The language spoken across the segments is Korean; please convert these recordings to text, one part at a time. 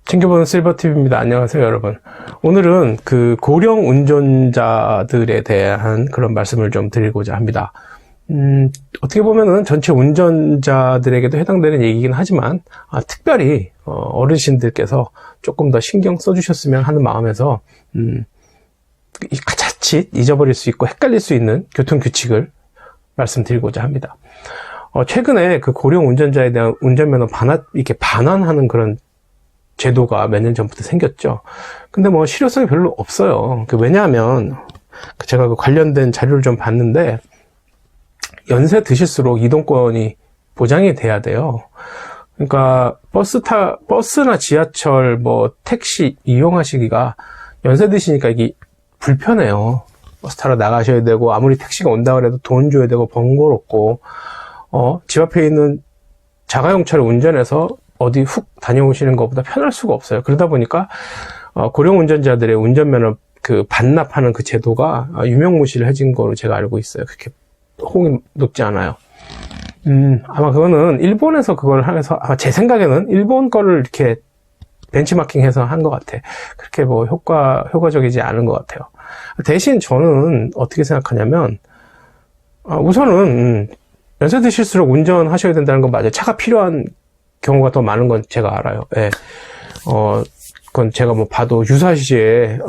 챙겨보는 실버TV입니다. 안녕하세요, 여러분. 오늘은 그 고령 운전자들에 대한 그런 말씀을 좀 드리고자 합니다. 어떻게 보면은 전체 운전자들에게도 해당되는 얘기긴 하지만, 특별히, 어르신들께서 조금 더 신경 써주셨으면 하는 마음에서, 자칫 잊어버릴 수 있고 헷갈릴 수 있는 교통규칙을 말씀드리고자 합니다. 최근에 그 고령 운전자에 대한 운전면허 이렇게 반환하는 그런 제도가 몇 년 전부터 생겼죠. 근데 뭐 실효성이 별로 없어요. 왜냐하면 제가 그 관련된 자료를 좀 봤는데 연세 드실수록 이동권이 보장이 돼야 돼요. 그러니까 버스나 지하철, 뭐 택시 이용하시기가 연세 드시니까 이게 불편해요. 버스 타러 나가셔야 되고 아무리 택시가 온다 그래도 돈 줘야 되고 번거롭고 집 앞에 있는 자가용차를 운전해서 어디 훅 다녀오시는 것보다 편할 수가 없어요. 그러다 보니까 고령 운전자들의 운전면허 그 반납하는 그 제도가 유명무실해진 거로 제가 알고 있어요. 그렇게 호응이 높지 않아요. 아마 그거는 일본에서 그걸 해서 아마 제 생각에는 일본 거를 이렇게 벤치마킹해서 한 것 같아. 그렇게 뭐 효과적이지 않은 것 같아요. 대신 저는 어떻게 생각하냐면 우선은 연세 드실수록 운전하셔야 된다는 건 맞아요. 차가 필요한 경우가 더 많은 건 제가 알아요. 예. 그건 제가 뭐 봐도 유사시에,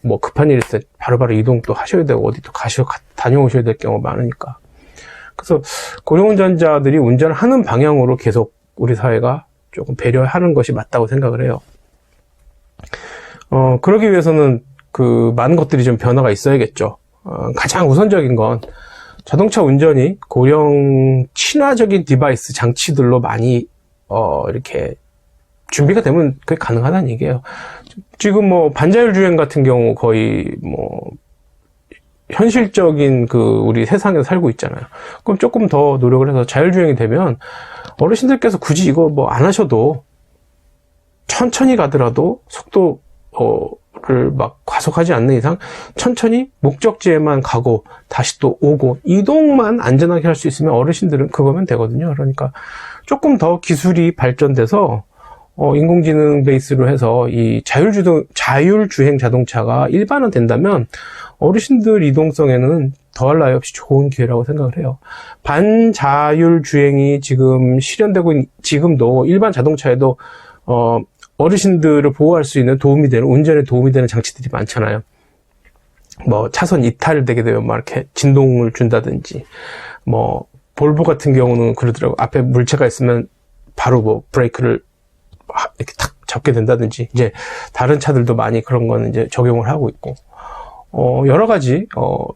뭐 급한 일 있을 때 바로바로 이동도 하셔야 되고, 어디 또 다녀오셔야 될 경우가 많으니까. 그래서 고령운전자들이 운전하는 방향으로 계속 우리 사회가 조금 배려하는 것이 맞다고 생각을 해요. 그러기 위해서는 많은 것들이 좀 변화가 있어야겠죠. 가장 우선적인 건 자동차 운전이 고령 친화적인 디바이스 장치들로 많이 이렇게 준비가 되면 그게 가능하다는 얘기예요. 지금 뭐 반자율 주행 같은 경우 거의 뭐 현실적인 우리 세상에서 살고 있잖아요. 그럼 조금 더 노력을 해서 자율 주행이 되면 어르신들께서 굳이 이거 뭐 안 하셔도 천천히 가더라도 속도를 막 과속하지 않는 이상 천천히 목적지에만 가고 다시 또 오고 이동만 안전하게 할 수 있으면 어르신들은 그거면 되거든요. 그러니까 조금 더 기술이 발전돼서 인공지능 베이스로 해서 이 자율주행 자동차가 일반화 된다면 어르신들 이동성에는 더할 나위 없이 좋은 기회라고 생각을 해요. 반자율주행이 지금 실현되고 지금도 일반 자동차에도 어르신들을 보호할 수 있는 운전에 도움이 되는 장치들이 많잖아요. 뭐 차선 이탈되게 되면 막 이렇게 진동을 준다든지, 뭐 볼보 같은 경우는 그러더라고. 앞에 물체가 있으면 바로 뭐 브레이크를 이렇게 탁 잡게 된다든지, 이제 다른 차들도 많이 그런 거는 이제 적용을 하고 있고, 여러 가지, 뭐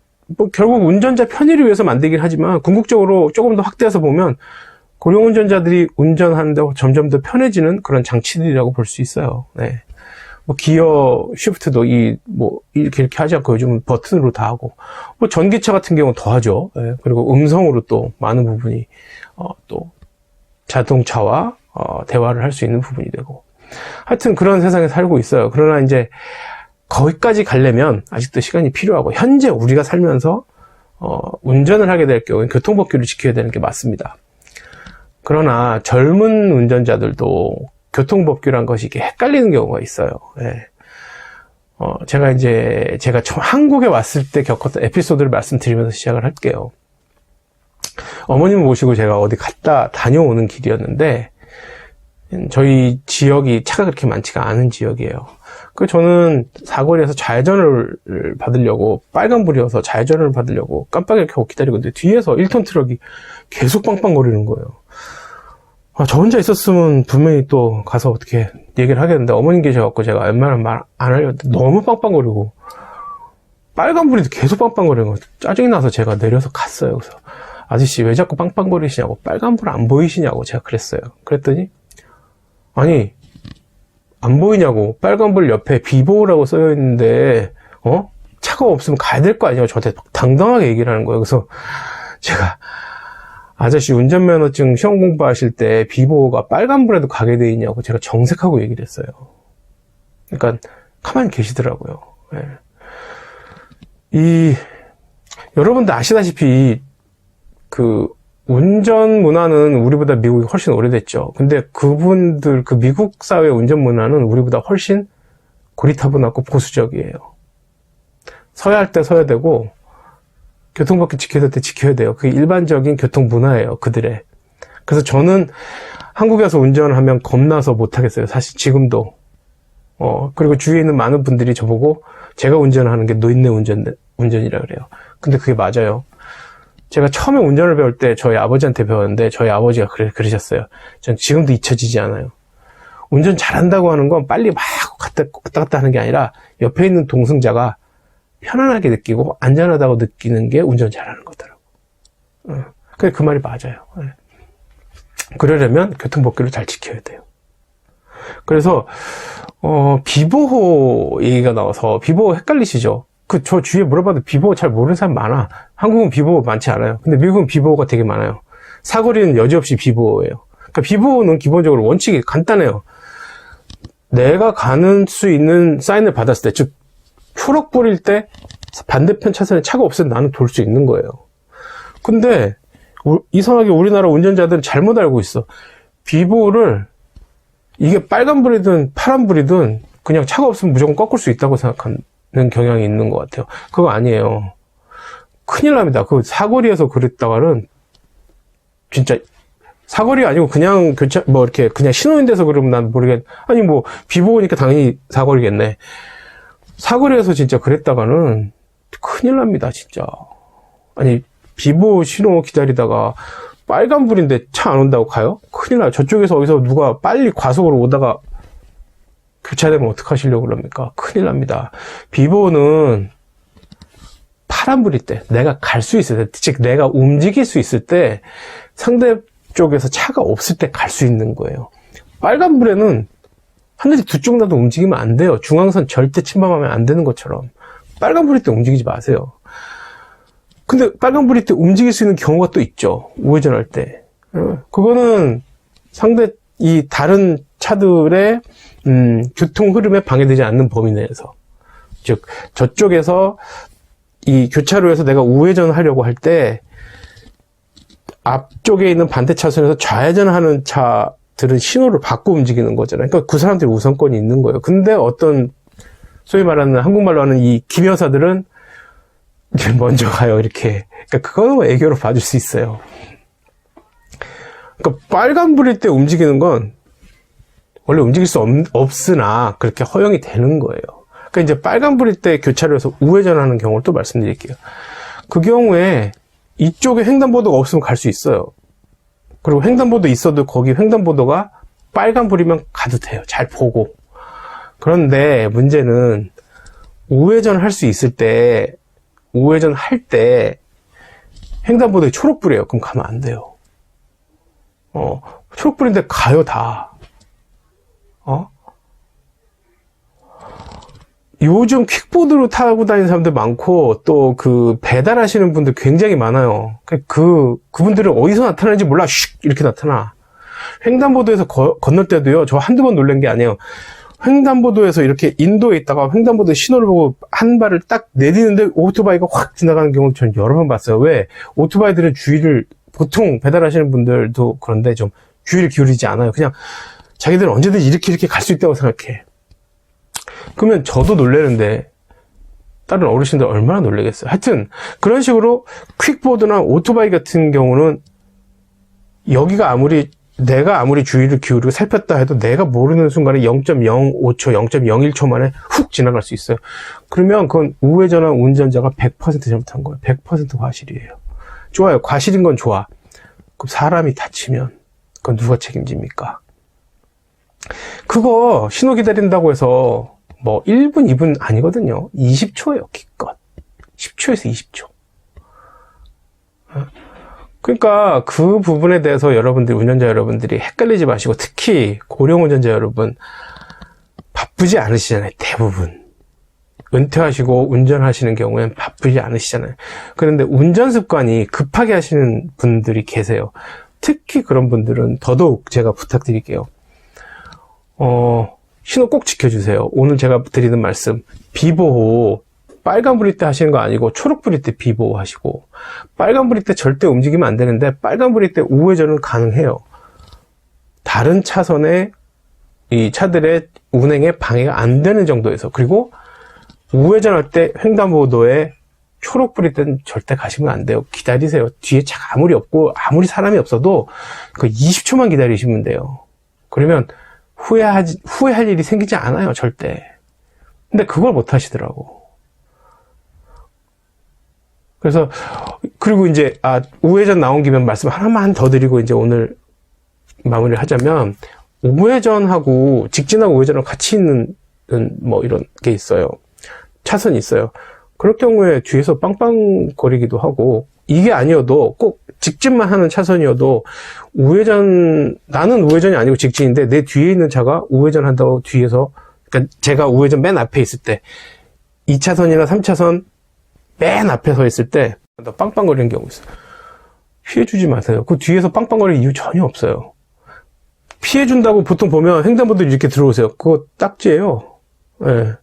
결국 운전자 편의를 위해서 만들긴 하지만 궁극적으로 조금 더 확대해서 보면 고령 운전자들이 운전하는데 점점 더 편해지는 그런 장치들이라고 볼 수 있어요. 네. 뭐 기어 쉬프트도 이렇게 하지 않고 요즘은 버튼으로 다 하고, 뭐 전기차 같은 경우는 더 하죠. 네. 그리고 음성으로 또 많은 부분이 또 자동차와 대화를 할 수 있는 부분이 되고, 하여튼 그런 세상에 살고 있어요. 그러나 이제 거기까지 가려면 아직도 시간이 필요하고, 현재 우리가 살면서 운전을 하게 될 경우에 교통법규를 지켜야 되는 게 맞습니다. 그러나 젊은 운전자들도 교통법규란 것이 이게 헷갈리는 경우가 있어요. 네. 제가 처음 한국에 왔을 때 겪었던 에피소드를 말씀드리면서 시작을 할게요. 어머님을 모시고 제가 어디 다녀오는 길이었는데, 저희 지역이 차가 그렇게 많지가 않은 지역이에요. 저는 사거리에서 좌회전을 받으려고, 빨간불이어서 좌회전을 받으려고 깜빡이를 켜고 기다리고 있는데, 뒤에서 1톤 트럭이 계속 빵빵거리는 거예요. 저 혼자 있었으면 분명히 또 가서 어떻게 얘기를 하겠는데, 어머님 계셔갖고 제가 웬만하면 말 안 하려고 했는데 너무 빵빵거리고, 빨간불이 계속 빵빵거리는 거예요. 짜증이 나서 제가 내려서 갔어요. 그래서 아저씨 왜 자꾸 빵빵거리시냐고, 빨간불 안 보이시냐고 제가 그랬어요. 그랬더니 아니 안 보이냐고, 빨간불 옆에 비보라고 써여 있는데 차가 없으면 가야 될 거 아니냐고 저한테 당당하게 얘기를 하는 거예요. 그래서 제가 아저씨 운전면허증 시험 공부하실 때 비보가 빨간불에도 가게 돼 있냐고 제가 정색하고 얘기를 했어요. 그러니까 가만히 계시더라고요. 네. 여러분들 아시다시피 운전 문화는 우리보다 미국이 훨씬 오래됐죠. 근데 그분들, 그 미국 사회 운전 문화는 우리보다 훨씬 고리타분하고 보수적이에요. 서야 할 때 서야 되고, 교통법규 지켜야 될 때 지켜야 돼요. 그게 일반적인 교통 문화예요, 그들의. 그래서 저는 한국에서 운전을 하면 겁나서 못하겠어요. 사실 지금도. 그리고 주위에 있는 많은 분들이 저보고 제가 운전하는 게 노인네 운전이라 그래요. 근데 그게 맞아요. 제가 처음에 운전을 배울 때 저희 아버지한테 배웠는데 저희 아버지가 그러셨어요. 전 지금도 잊혀지지 않아요. 운전 잘한다고 하는 건 빨리 막 왔다 갔다 하는 게 아니라 옆에 있는 동승자가 편안하게 느끼고 안전하다고 느끼는 게 운전 잘하는 거더라고. 그 말이 맞아요. 그러려면 교통법규를 잘 지켜야 돼요. 그래서 비보호 얘기가 나와서 비보호 헷갈리시죠? 저 주위에 물어봐도 비보호 잘 모르는 사람 많아. 한국은 비보호 많지 않아요. 근데 미국은 비보호가 되게 많아요. 사거리는 여지없이 비보호예요. 그러니까 비보호는 기본적으로 원칙이 간단해요. 내가 가는 수 있는 사인을 받았을 때, 즉 초록 불일 때 반대편 차선에 차가 없으면 나는 돌 수 있는 거예요. 근데 이상하게 우리나라 운전자들은 잘못 알고 있어. 비보호를 이게 빨간불이든 파란불이든 그냥 차가 없으면 무조건 꺾을 수 있다고 생각하는 경향이 있는 것 같아요. 그거 아니에요. 큰일 납니다. 그 사거리에서 그랬다가는 진짜 사거리 아니고 그냥 이렇게 그냥 신호인데서 그러면 난 모르겠. 아니 비보호니까 당연히 사거리겠네. 사거리에서 진짜 그랬다가는 큰일 납니다, 진짜. 아니 비보호 신호 기다리다가 빨간불인데 차 안 온다고 가요? 큰일 나요. 저쪽에서 어디서 누가 빨리 과속으로 오다가 교차되면 어떡하시려고 그럽니까? 큰일 납니다. 비보호는 파란불일 때, 내가 갈 수 있을 때, 즉 내가 움직일 수 있을 때 상대 쪽에서 차가 없을 때 갈 수 있는 거예요. 빨간불에는 하늘이 두 쪽 나도 움직이면 안 돼요. 중앙선 절대 침범하면 안 되는 것처럼. 빨간불일 때 움직이지 마세요. 근데 빨간불일 때 움직일 수 있는 경우가 또 있죠. 우회전할 때. 그거는 다른 차들의 교통 흐름에 방해되지 않는 범위 내에서. 즉, 저쪽에서 이 교차로에서 내가 우회전하려고 할 때 앞쪽에 있는 반대 차선에서 좌회전하는 차들은 신호를 받고 움직이는 거잖아요. 그러니까 그 사람들이 우선권이 있는 거예요. 근데 어떤 소위 말하는 한국말로 하는 이 김여사들은 먼저 가요, 이렇게. 그러니까 그거는 애교로 봐줄 수 있어요. 그러니까 빨간불일 때 움직이는 건 원래 움직일 수 없으나 그렇게 허용이 되는 거예요. 그러니까 이제 빨간불일 때 교차로에서 우회전하는 경우를 또 말씀드릴게요. 그 경우에 이쪽에 횡단보도가 없으면 갈 수 있어요. 그리고 횡단보도 있어도 거기 횡단보도가 빨간불이면 가도 돼요. 잘 보고. 그런데 문제는 우회전할 수 있을 때 우회전할 때 횡단보도에 초록불이에요. 그럼 가면 안 돼요. 초록불인데 가요, 다. 요즘 퀵보드로 타고 다니는 사람들 많고, 또 배달하시는 분들 굉장히 많아요. 그분들은 어디서 나타나는지 몰라. 슉! 이렇게 나타나. 횡단보도에서 건널 때도요, 저 한두 번 놀란 게 아니에요. 횡단보도에서 이렇게 인도에 있다가 횡단보도 신호를 보고 한 발을 딱 내디는데 오토바이가 확 지나가는 경우도 전 여러 번 봤어요. 왜? 오토바이들은 주의를, 보통 배달하시는 분들도 그런데 좀 주의를 기울이지 않아요. 그냥 자기들은 언제든지 이렇게 갈 수 있다고 생각해. 그러면 저도 놀라는데 다른 어르신들 얼마나 놀라겠어요. 하여튼 그런 식으로 퀵보드나 오토바이 같은 경우는 내가 아무리 주의를 기울이고 살폈다 해도 내가 모르는 순간에 0.05초, 0.01초 만에 훅 지나갈 수 있어요. 그러면 그건 우회전한 운전자가 100% 잘못한 거예요. 100% 과실이에요. 좋아요. 과실인 건 좋아. 그럼 사람이 다치면 그건 누가 책임집니까? 그거 신호 기다린다고 해서 1분, 2분 아니거든요. 20초예요, 기껏. 10초에서 20초. 그러니까 그 부분에 대해서 운전자 여러분들이 헷갈리지 마시고, 특히 고령 운전자 여러분, 바쁘지 않으시잖아요, 대부분. 은퇴하시고 운전하시는 경우엔 바쁘지 않으시잖아요. 그런데 운전 습관이 급하게 하시는 분들이 계세요. 특히 그런 분들은 더더욱 제가 부탁드릴게요. 신호 꼭 지켜주세요. 오늘 제가 드리는 말씀, 비보호 빨간불일 때 하시는 거 아니고 초록불일 때 비보호하시고, 빨간불일 때 절대 움직이면 안 되는데 빨간불일 때 우회전은 가능해요. 다른 차선에 이 차들의 운행에 방해가 안 되는 정도에서. 그리고 우회전할 때 횡단보도에 초록불일 때는 절대 가시면 안 돼요. 기다리세요. 뒤에 차가 아무리 없고 아무리 사람이 없어도 그 20초만 기다리시면 돼요. 그러면 후회할 일이 생기지 않아요, 절대. 근데 그걸 못 하시더라고. 그래서, 그리고 이제, 우회전 나온 김에 말씀 하나만 더 드리고 이제 오늘 마무리를 하자면, 우회전하고, 직진하고 우회전하고 같이 있는, 뭐 이런 게 있어요. 차선이 있어요. 그럴 경우에 뒤에서 빵빵거리기도 하고, 이게 아니어도 꼭 직진만 하는 차선이어도 나는 우회전이 아니고 직진인데 내 뒤에 있는 차가 우회전 한다고 뒤에서, 그러니까 제가 우회전 맨 앞에 있을 때 2차선이나 3차선 맨 앞에 서 있을 때 빵빵거리는 경우 있어요. 피해주지 마세요. 그 뒤에서 빵빵거리는 이유 전혀 없어요. 피해준다고 보통 보면 횡단보도 이렇게 들어오세요. 그거 딱지예요. 예.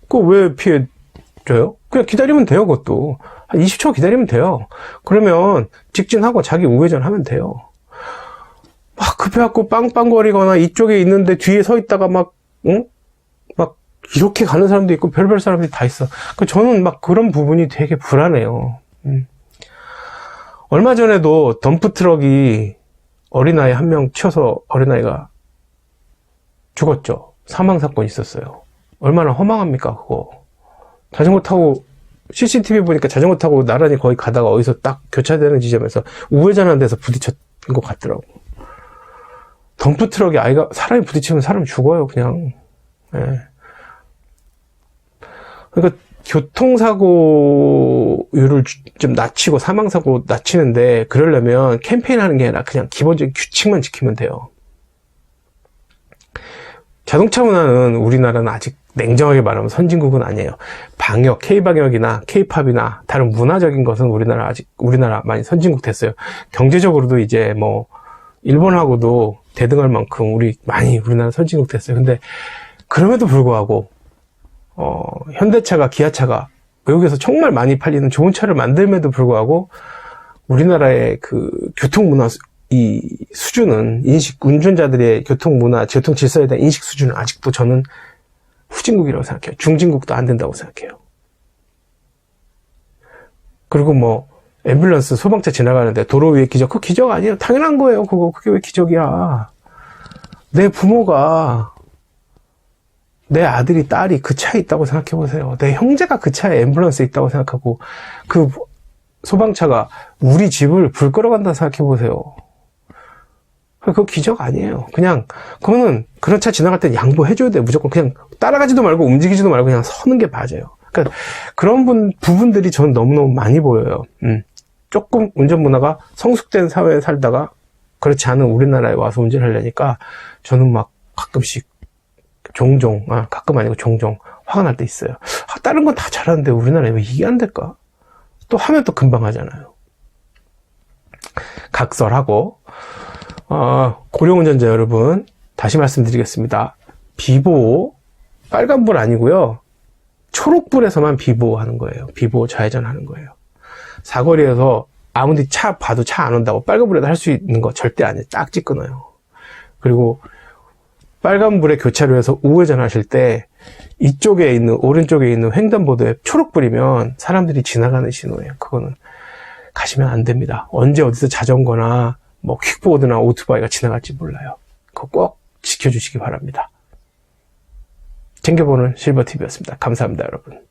그거 왜 피해줘요? 그냥 기다리면 돼요, 그것도. 한 20초 기다리면 돼요. 그러면 직진하고 자기 우회전 하면 돼요. 막 급해갖고 빵빵거리거나 이쪽에 있는데 뒤에 서 있다가 막 이렇게 가는 사람도 있고 별별 사람들이 다 있어. 저는 막 그런 부분이 되게 불안해요. 얼마 전에도 덤프트럭이 어린아이 한 명 치어서 어린아이가 죽었죠. 사망사건이 있었어요. 얼마나 허망합니까, 그거. 자전거 타고, CCTV 보니까 자전거 타고 나란히 거의 가다가 어디서 딱 교차되는 지점에서 우회전하는 데서 부딪혔던 것 같더라고. 덤프트럭에 사람이 부딪히면 사람 죽어요, 그냥. 예. 그러니까 교통사고율을 좀 낮추고 사망사고 낮추는데 그러려면 캠페인 하는 게 아니라 그냥 기본적인 규칙만 지키면 돼요. 자동차 문화는 우리나라는 아직 냉정하게 말하면 선진국은 아니에요. 방역, K방역이나 K팝이나 다른 문화적인 것은 우리나라 많이 선진국 됐어요. 경제적으로도 이제 뭐 일본하고도 대등할 만큼 우리나라 선진국 됐어요. 근데 그럼에도 불구하고 현대차가, 기아차가 외국에서 정말 많이 팔리는 좋은 차를 만들면도 불구하고 우리나라의 그 교통문화 이 수준은 운전자들의 교통문화, 교통 질서에 대한 인식 수준은 아직도 저는 후진국이라고 생각해요. 중진국도 안 된다고 생각해요. 그리고 뭐 앰뷸런스 소방차 지나가는데 도로 위에 기적, 그거 기적 아니에요. 당연한 거예요. 그게 왜 기적이야. 내 부모가 내 아들이, 딸이 그 차에 있다고 생각해 보세요. 내 형제가 그 차에 앰뷸런스에 있다고 생각하고 그 소방차가 우리 집을 불 끌어간다 생각해 보세요. 그거 기적 아니에요. 그냥 그거는 그런 차 지나갈 때 양보해줘야 돼요. 무조건 그냥 따라가지도 말고 움직이지도 말고 그냥 서는 게 맞아요. 그러니까 그런 부분들이 저는 너무너무 많이 보여요. 조금 운전 문화가 성숙된 사회에 살다가 그렇지 않은 우리나라에 와서 운전을 하려니까 저는 막 가끔씩 가끔 아니고 종종 화가 날 때 있어요. 다른 건 다 잘하는데 우리나라에 왜 이게 안 될까? 또 하면 또 금방 하잖아요. 각설하고, 고령운전자 여러분, 다시 말씀드리겠습니다. 비보호, 빨간불 아니고요. 초록불에서만 비보호하는 거예요. 비보호 좌회전하는 거예요. 사거리에서 아무리 차 봐도 차 안 온다고 빨간불에도 할 수 있는 거 절대 아니에요. 딱지 끊어요. 그리고 빨간불에 교차로에서 우회전 하실 때 이쪽에 있는 오른쪽에 있는 횡단보도에 초록불이면 사람들이 지나가는 신호예요. 그거는 가시면 안 됩니다. 언제 어디서 자전거나 뭐 퀵보드나 오토바이가 지나갈지 몰라요. 그거 꼭 지켜주시기 바랍니다. 챙겨보는 실버TV였습니다. 감사합니다, 여러분.